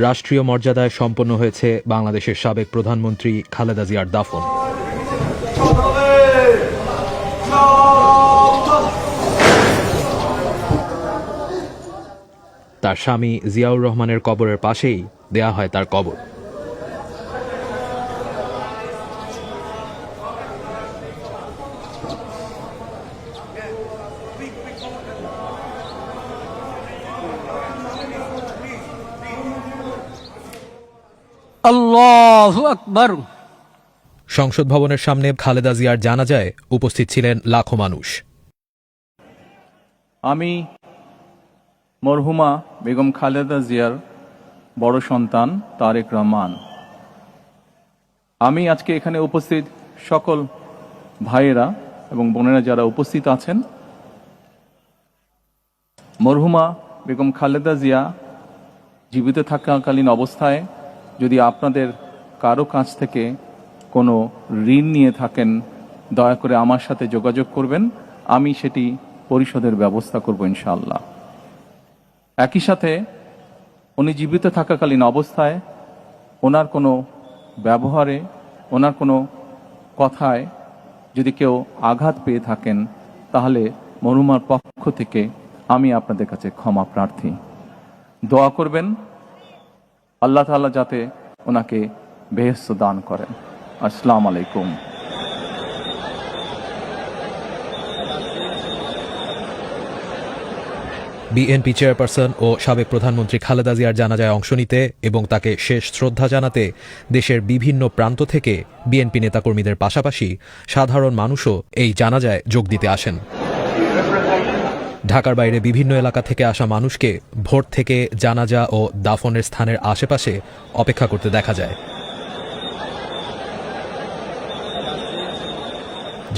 রাষ্ট্রীয় মর্যাদায় সম্পন্ন হয়েছে বাংলাদেশের সাবেক প্রধানমন্ত্রী খালেদা জিয়ার দাফন। তার স্বামী জিয়াউর রহমানের কবরের পাশেই দেয়া হয় তার কবর। আল্লাহু আকবার। সংসদ ভবনের সামনে খালেদা জিয়ার জানাজায় উপস্থিত ছিলেন লাখো মানুষ। আমি মরহুমা বেগম খালেদা জিয়ার বড় সন্তান তারেক রহমান। আমি আজকে এখানে উপস্থিত সকল ভাইয়েরা এবং বোনেরা যারা উপস্থিত আছেন, মরহুমা বেগম খালেদা জিয়া জীবিত থাকাকালীন অবস্থায় যদি আপনাদের কারো কাছ থেকে কোনো ঋণ নিয়ে থাকেন, দয়া করে আমার সাথে যোগাযোগ করবেন, আমি সেটি পরিশোধের ব্যবস্থা করব ইনশাআল্লাহ। একই সাথে উনি জীবিত থাকাকালীন অবস্থায় ওনার কোনো ব্যবহারে, ওনার কোনো কথায় যদি কেউ আঘাত পেয়ে থাকেন, তাহলে মরহুমার পক্ষ থেকে আমি আপনাদের কাছে ক্ষমা প্রার্থী। দোয়া করবেন আল্লাহ তাআলা যাতে ওনাকে বেহেশত দান করেন। আসসালামু আলাইকুম। বিএনপি চেয়ারপারসন ও সাবেক প্রধানমন্ত্রী খালেদা জিয়ার জানাজায় অংশ নিতে এবং তাকে শেষ শ্রদ্ধা জানাতে দেশের বিভিন্ন প্রান্ত থেকে বিএনপি নেতাকর্মীদের পাশাপাশি সাধারণ মানুষও এই জানাজায় যোগ দিতে আসেন। ঢাকার বাইরে বিভিন্ন এলাকা থেকে আসা মানুষকে ভোর থেকে জানাজা ও দাফনের স্থানের আশেপাশে অপেক্ষা করতে দেখা যায়।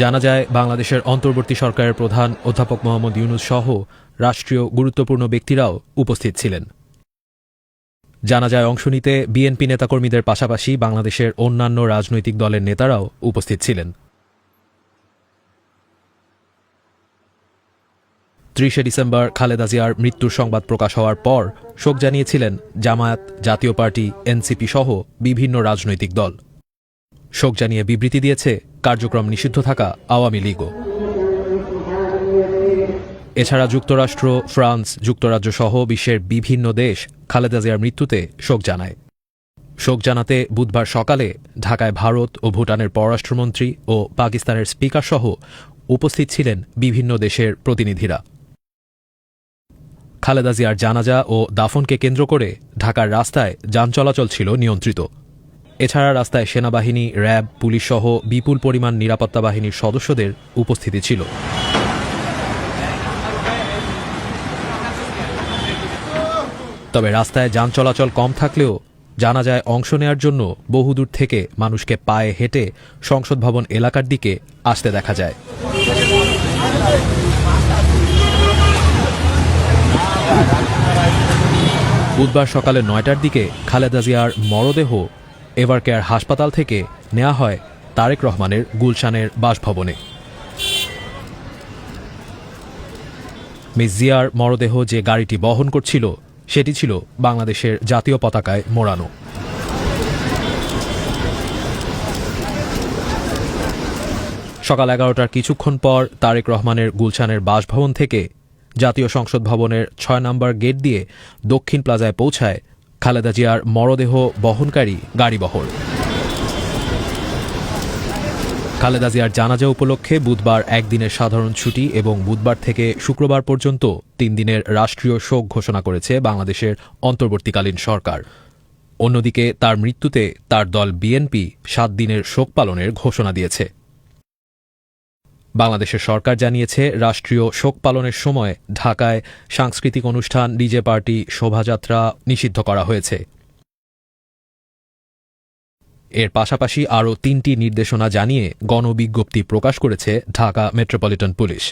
জানাজায় বাংলাদেশের অন্তর্বর্তী সরকারের প্রধান অধ্যাপক মোহাম্মদ ইউনূস সহ রাষ্ট্রীয় গুরুত্বপূর্ণ ব্যক্তিরাও উপস্থিত ছিলেন। জানাজায় অংশ নিতে বিএনপি নেতাকর্মীদের পাশাপাশি বাংলাদেশের অন্যান্য রাজনৈতিক দলের নেতারাও উপস্থিত ছিলেন। 30 ডিসেম্বর খালেদা জিয়ার মৃত্যুর সংবাদ প্রকাশ হওয়ার পর শোক জানিয়েছিলেন জামায়াত, জাতীয় পার্টি, এনসিপি সহ বিভিন্ন রাজনৈতিক দল। শোক জানিয়ে বিবৃতি দিয়েছে কার্যক্রম নিষিদ্ধ থাকা আওয়ামী লীগও। এছাড়া যুক্তরাষ্ট্র, ফ্রান্স, যুক্তরাজ্য সহ বিশ্বের বিভিন্ন দেশ খালেদা জিয়ার মৃত্যুতে শোক জানায়। শোক জানাতে বুধবার সকালে ঢাকায় ভারত ও ভুটানের পররাষ্ট্রমন্ত্রী ও পাকিস্তানের স্পিকার সহ উপস্থিত ছিলেন বিভিন্ন দেশের প্রতিনিধিরা। খালেদা জিয়ার জানাজা ও দাফনকে কেন্দ্র করে ঢাকার রাস্তায় যান চলাচল ছিল নিয়ন্ত্রিত। এছাড়া রাস্তায় সেনাবাহিনী, র্যাব, পুলিশ সহ বিপুল পরিমাণ নিরাপত্তা বাহিনীর সদস্যদের উপস্থিতি ছিল। তবে রাস্তায় যান চলাচল কম থাকলেও জানাজায় অংশ নেয়ার জন্য বহুদূর থেকে মানুষকে পায়ে হেঁটে সংসদ ভবন এলাকার দিকে আসতে দেখা যায়। বুধবার সকালে 9টার দিকে খালেদা জিয়ার মরদেহ এভারকেয়ার হাসপাতাল থেকে নেওয়া হয় তারেক রহমানের গুলশানের বাসভবনে। মিস জিয়ার মরদেহ যে গাড়িটি বহন করছিল সেটি ছিল বাংলাদেশের জাতীয় পতাকায় মোড়ানো। সকাল 11টার কিছুক্ষণ পর তারেক রহমানের গুলশানের বাসভবন থেকে জাতীয় সংসদ ভবনের 6 নম্বর গেট দিয়ে দক্ষিণ প্লাজায় পৌঁছায় খালেদা জিয়ার মরদেহ বহনকারী গাড়িবহর। খালেদা জিয়ার জানাজা উপলক্ষে বুধবার একদিনের সাধারণ ছুটি এবং বুধবার থেকে শুক্রবার পর্যন্ত 3 দিনের রাষ্ট্রীয় শোক ঘোষণা করেছে বাংলাদেশের অন্তর্বর্তীকালীন সরকার। অন্যদিকে তার মৃত্যুতে তার দল বিএনপি 7 দিনের শোক পালনের ঘোষণা দিয়েছে। বাংলাদেশের সরকার জানিয়েছে, রাষ্ট্রীয় শোক পালনের সময় ঢাকায় সাংস্কৃতিক অনুষ্ঠান, ডিজে পার্টি, শোভাযাত্রা নিষিদ্ধ করা হয়েছে। এর পাশাপাশি আরও 3টি নির্দেশনা জানিয়ে গণবিজ্ঞপ্তি প্রকাশ করেছে ঢাকা মেট্রোপলিটন পুলিশ।